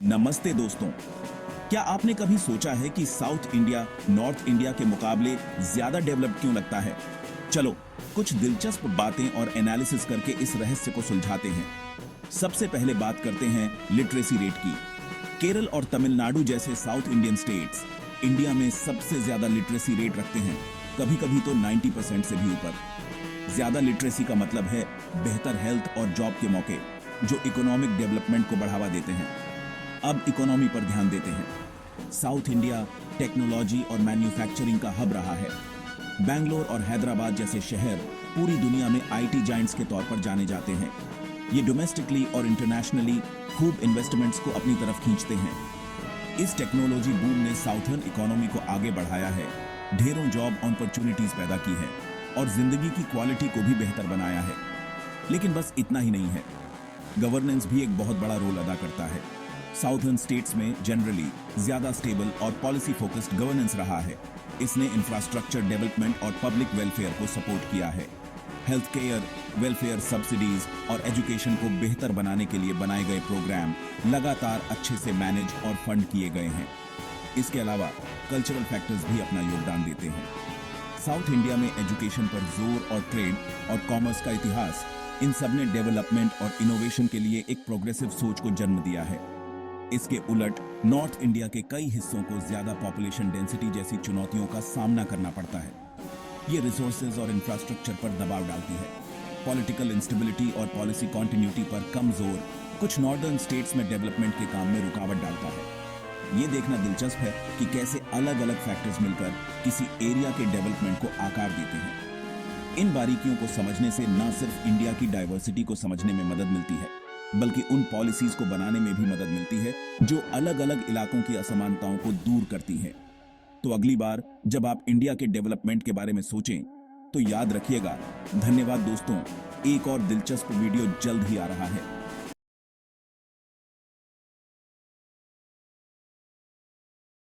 नमस्ते दोस्तों। क्या आपने कभी सोचा है कि साउथ इंडिया नॉर्थ इंडिया के मुकाबले ज्यादा डेवलप्ड क्यों लगता है? चलो कुछ दिलचस्प बातें और एनालिसिस करके इस रहस्य को सुलझाते हैं। सबसे पहले बात करते हैं लिटरेसी रेट की। केरल और तमिलनाडु जैसे साउथ इंडियन स्टेट्स इंडिया में सबसे ज्यादा लिटरेसी रेट रखते हैं, कभी कभी तो 90% से भी ऊपर। ज्यादा लिटरेसी का मतलब है बेहतर हेल्थ और जॉब के मौके, जो इकोनॉमिक डेवलपमेंट को बढ़ावा देते हैं। अब इकोनॉमी पर ध्यान देते हैं। साउथ इंडिया टेक्नोलॉजी और मैन्युफैक्चरिंग का हब रहा है। बैंगलोर और हैदराबाद जैसे शहर पूरी दुनिया में आईटी जायंट्स के तौर पर जाने जाते हैं। ये डोमेस्टिकली और इंटरनेशनली खूब इन्वेस्टमेंट्स को अपनी तरफ खींचते हैं। इस टेक्नोलॉजी बूम ने साउथर्न इकोनॉमी को आगे बढ़ाया है, ढेरों जॉब अपॉर्चुनिटीज पैदा की है और जिंदगी की क्वालिटी को भी बेहतर बनाया है। लेकिन बस इतना ही नहीं है, गवर्नेंस भी एक बहुत बड़ा रोल अदा करता है। साउथर्न स्टेट्स में जनरली ज्यादा स्टेबल और पॉलिसी फोकस्ड गवर्नेंस रहा है। इसने इंफ्रास्ट्रक्चर डेवलपमेंट और पब्लिक वेलफेयर को सपोर्ट किया है। हेल्थ केयर, वेलफेयर सब्सिडीज और एजुकेशन को बेहतर बनाने के लिए बनाए गए प्रोग्राम लगातार अच्छे से मैनेज और फंड किए गए हैं। इसके अलावा कल्चरल फैक्टर्स भी अपना योगदान देते हैं। साउथ इंडिया में एजुकेशन पर जोर और ट्रेड और कॉमर्स का इतिहास, इन सब ने डेवलपमेंट और इनोवेशन के लिए एक प्रोग्रेसिव सोच को जन्म दिया है। इसके उलट नॉर्थ इंडिया के कई हिस्सों को ज्यादा पॉपुलेशन डेंसिटी जैसी चुनौतियों का सामना करना पड़ता है। ये रिसोर्सेज और इंफ्रास्ट्रक्चर पर दबाव डालती है। पॉलिटिकल इंस्टेबिलिटी और पॉलिसी कॉन्टिन्यूटी पर कम जोर कुछ नॉर्दर्न स्टेट्स में डेवलपमेंट के काम में रुकावट डालता है। ये देखना दिलचस्प है कि कैसे अलग अलग फैक्टर्स मिलकर किसी एरिया के डेवलपमेंट को आकार देते हैं। इन बारीकियों को समझने से न सिर्फ इंडिया की डाइवर्सिटी को समझने में मदद मिलती है, बल्कि उन पॉलिसीज को बनाने में भी मदद मिलती है जो अलग अलग इलाकों की असमानताओं को दूर करती हैं। तो अगली बार जब आप इंडिया के डेवलपमेंट के बारे में सोचें तो याद रखिएगा। धन्यवाद दोस्तों, एक और दिलचस्प वीडियो जल्द ही आ रहा है।